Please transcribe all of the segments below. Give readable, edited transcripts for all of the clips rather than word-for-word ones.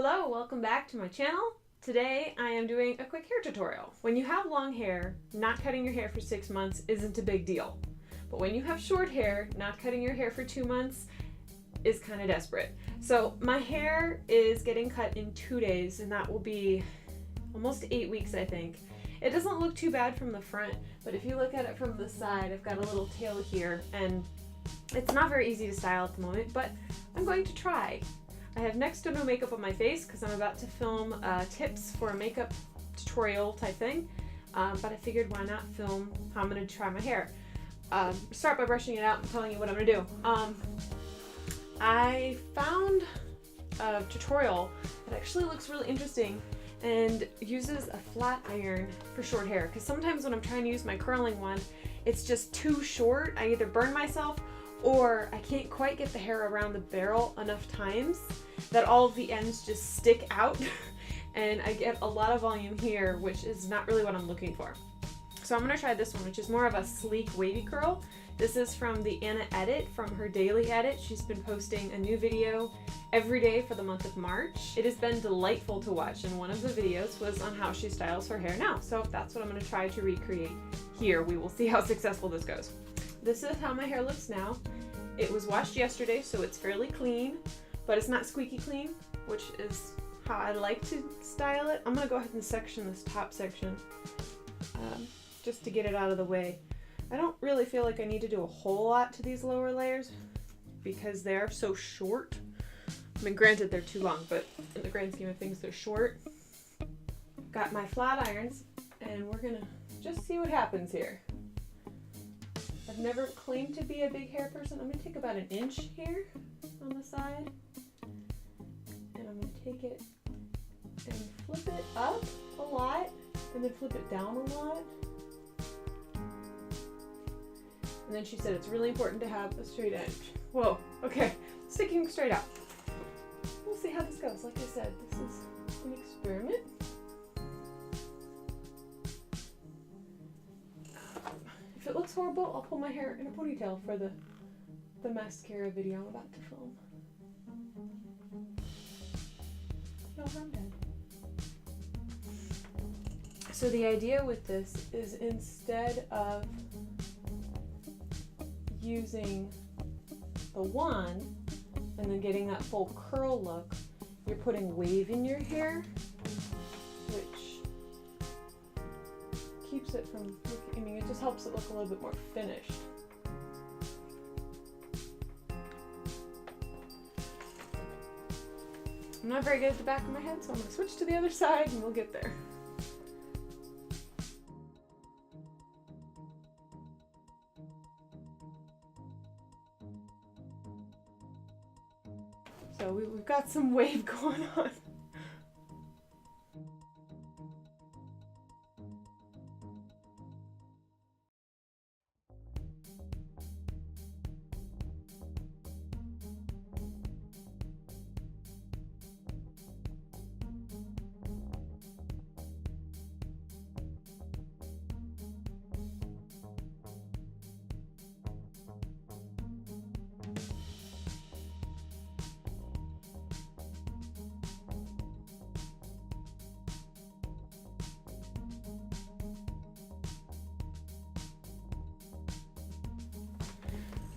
Hello, welcome back to my channel. Today I am doing a quick hair tutorial. When you have long hair, not cutting your hair for 6 months isn't a big deal. But when you have short hair, not cutting your hair for 2 months is kind of desperate. So my hair is getting cut in 2 days, and that will be almost 8 weeks, I think. It doesn't look too bad from the front, but if you look at it from the side, I've got a little tail here, and it's not very easy to style at the moment, but I'm going to try. I have next to no makeup on my face because I'm about to film tips for a makeup tutorial type thing, but I figured why not film how I'm going to try my hair. Start by brushing it out and telling you what I'm going to do. I found a tutorial that actually looks really interesting and uses a flat iron for short hair, because sometimes when I'm trying to use my curling one, it's just too short. I either burn myself or I can't quite get the hair around the barrel enough times that all of the ends just stick out and I get a lot of volume here, which is not really what I'm looking for. So I'm going to try this one, which is more of a sleek wavy curl. This is from the Anna Edit, from her daily edit. She's been posting a new video every day for the month of March. It has been delightful to watch, and one of the videos was on how she styles her hair now. So that's what I'm going to try to recreate here. We will see how successful this goes. This is how my hair looks now. It was washed yesterday, so it's fairly clean, but it's not squeaky clean, which is how I like to style it. I'm going to go ahead and section this top section just to get it out of the way. I don't really feel like I need to do a whole lot to these lower layers because they are so short. I mean, granted, they're too long, but in the grand scheme of things, they're short. Got my flat irons, and we're going to just see what happens here. I've never claimed to be a big hair person. I'm going to take about 1 inch here on the side, and I'm going to take it and flip it up a lot, and then flip it down a lot. And then she said it's really important to have a straight edge. Whoa, okay, sticking straight out. We'll see how this goes. Like I said, this is an experiment. If it looks horrible, I'll pull my hair in a ponytail for the mascara video I'm about to film. No harm done. So the idea with this is, instead of using the wand and then getting that full curl look, you're putting wave in your hair, which keeps it from looking, I mean, it just helps it look a little bit more finished. I'm not very good at the back of my head, so I'm going to switch to the other side and we'll get there. So we've got some wave going on.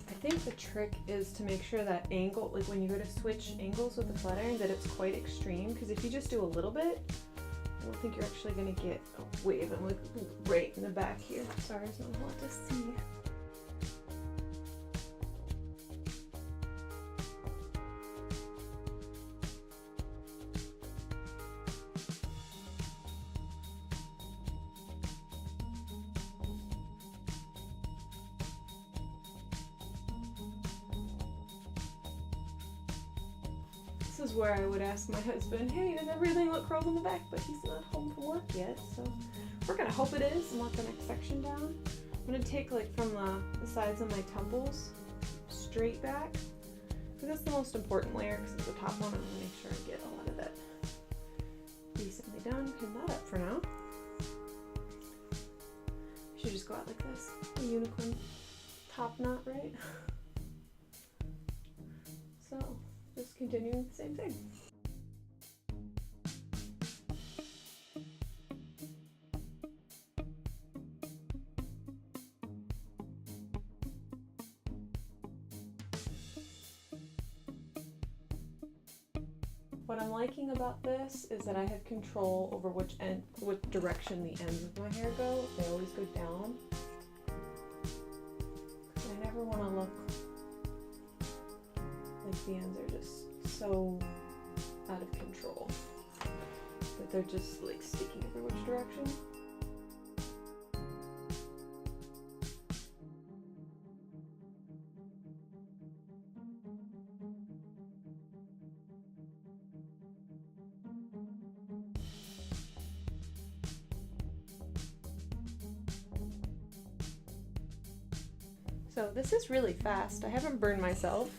I think the trick is to make sure that angle, like when you go to switch angles with the flat iron, that it's quite extreme, because if you just do a little bit, I don't think you're actually going to get a wave. I'm like right in the back here. Sorry, there's not a lot to see. This is where I would ask my husband, hey, does everything look curled in the back? But he's not home from work yet, so we're gonna hope it is and want the next section down. I'm gonna take like from the sides of my temples straight back, because that's the most important layer, because it's the top one. I'm gonna make sure I get a lot of that decently done. Pin that up for now. Should just go out like this, a unicorn top knot, right? So just continuing the same thing. What I'm liking about this is that I have control over which direction the ends of my hair go. They always go down. I never want to look like the ends are just so out of control that they're just like sticking every which direction. So this is really fast. I haven't burned myself.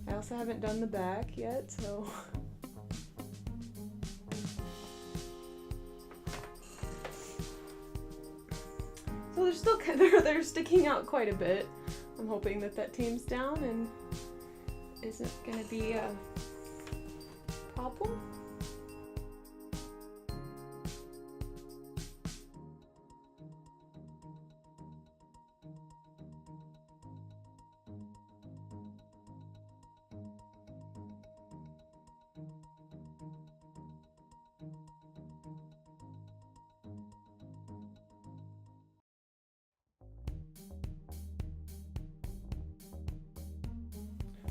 I also haven't done the back yet, so. So they're still they're sticking out quite a bit. I'm hoping that that tames down and isn't gonna be a problem.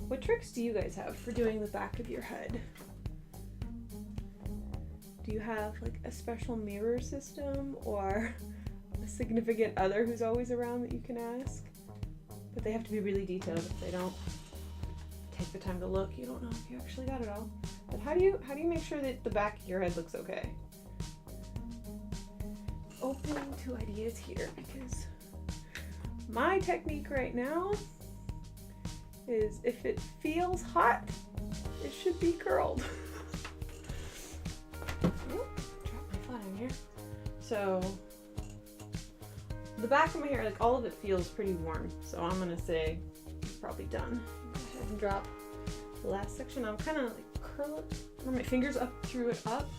What tricks do you guys have for doing the back of your head? Do you have like a special mirror system or a significant other who's always around that you can ask? But they have to be really detailed. If they don't take the time to look, you don't know if you actually got it all. But how do you make sure that the back of your head looks okay? Open to ideas here, because my technique right now is if it feels hot, it should be curled. Oh, drop my flat iron here. So the back of my hair, like all of it feels pretty warm. So I'm gonna say it's probably done. Go ahead and drop the last section. I'm kind of like curl it, run my fingers up through it up,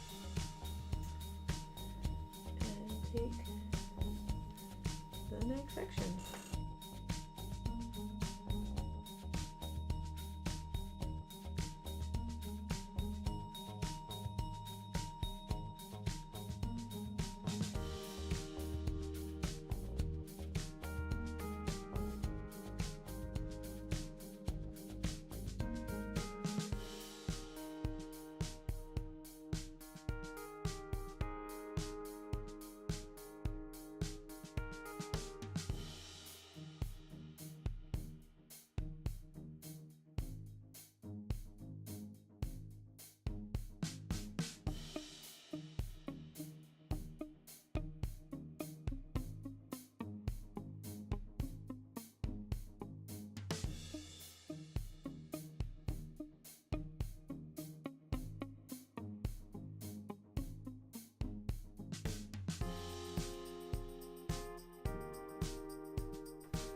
and take the next section.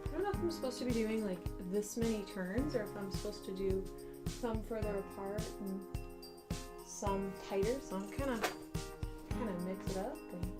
I don't know if I'm supposed to be doing like this many turns or if I'm supposed to do some further apart and some tighter, so I'm kind of mix it up. And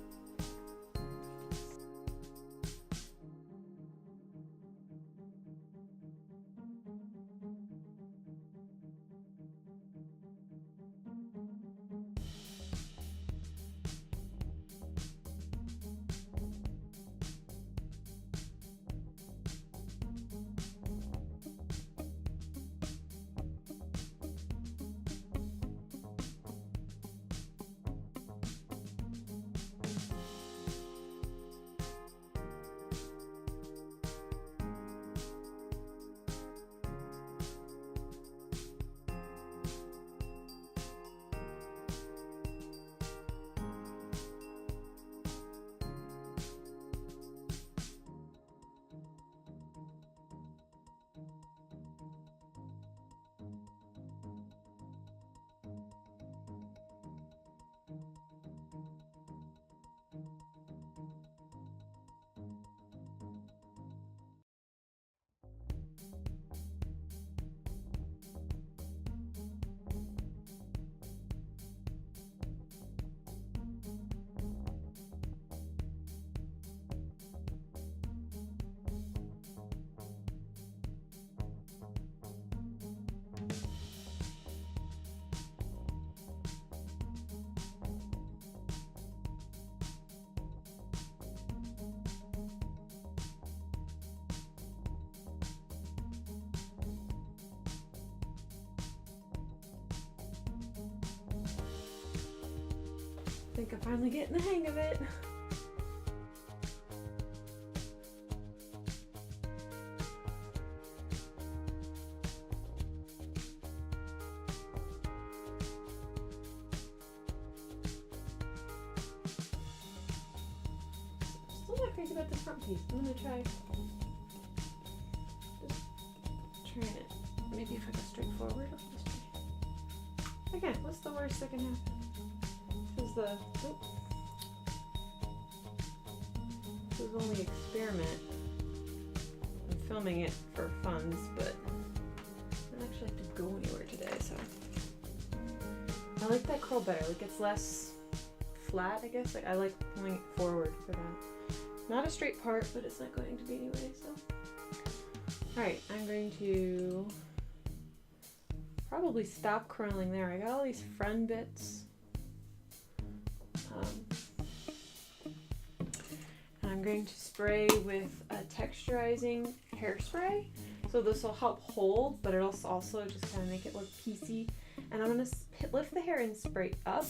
think I'm finally getting the hang of it. Still not crazy about the front piece. I'm gonna try just trying it. Maybe if I go straight forward. Again, what's the worst that can happen? This is the this is only experiment. I'm filming it for funds, but I don't actually have to go anywhere today, so I like that curl better. Like it's less flat, I guess. Like I like pulling it forward for that. Not a straight part, but it's not going to be anyway, so. Alright, I'm going to probably stop curling there. I got all these front bits. And I'm going to spray with a texturizing hairspray. So this will help hold, but it'll also just kind of make it look piecey. And I'm going to lift the hair and spray up.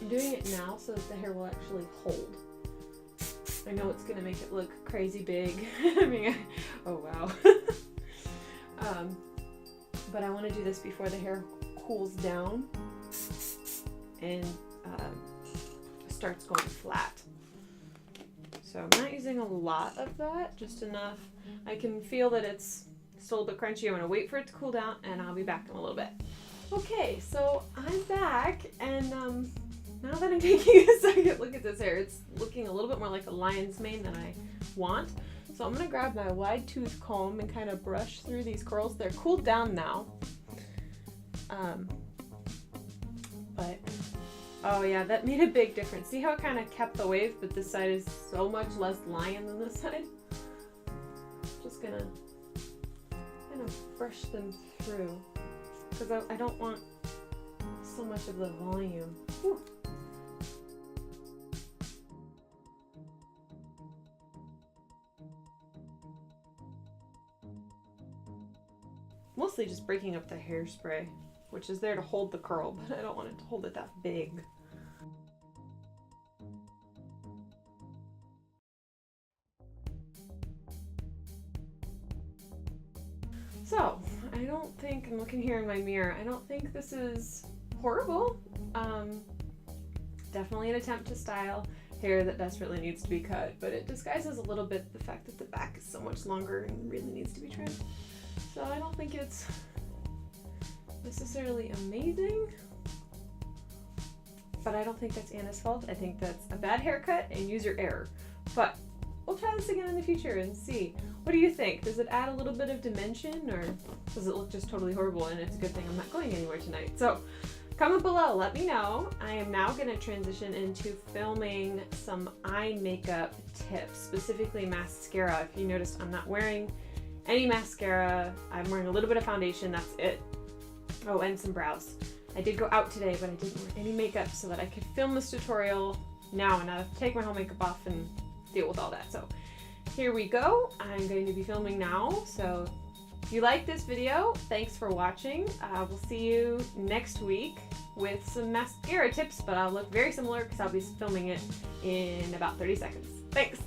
I'm doing it now so that the hair will actually hold. I know it's gonna make it look crazy big. I mean, oh wow. But I want to do this before the hair cools down and starts going flat. So I'm not using a lot of that, just enough. I can feel that it's still a bit crunchy. I'm gonna wait for it to cool down and I'll be back in a little bit. Okay, so I'm back and now that I'm taking a second look at this hair, it's looking a little bit more like a lion's mane than I want. So I'm going to grab my wide tooth comb and kind of brush through these curls. They're cooled down now. But, oh yeah, that made a big difference. See how it kind of kept the wave, but this side is so much less lion than this side? Just going to kind of brush them through because I don't want so much of the volume. Whew. Mostly just breaking up the hairspray, which is there to hold the curl, but I don't want it to hold it that big. So, I don't think, I'm looking here in my mirror, I don't think this is horrible. Definitely an attempt to style hair that desperately needs to be cut, but it disguises a little bit the fact that the back is so much longer and really needs to be trimmed. So I don't think it's necessarily amazing, but I don't think that's Anna's fault. I think that's a bad haircut and user error. But we'll try this again in the future and see. What do you think? Does it add a little bit of dimension, or does it look just totally horrible and it's a good thing I'm not going anywhere tonight? So comment below, let me know. I am now going to transition into filming some eye makeup tips, specifically mascara. If you noticed, I'm not wearing any mascara. I'm wearing a little bit of foundation, that's it. Oh, and some brows. I did go out today, but I didn't wear any makeup so that I could film this tutorial now and not have to take my whole makeup off and deal with all that. So here we go. I'm going to be filming now. So if you like this video, thanks for watching. We'll see you next week with some mascara tips, but I'll look very similar because I'll be filming it in about 30 seconds. Thanks.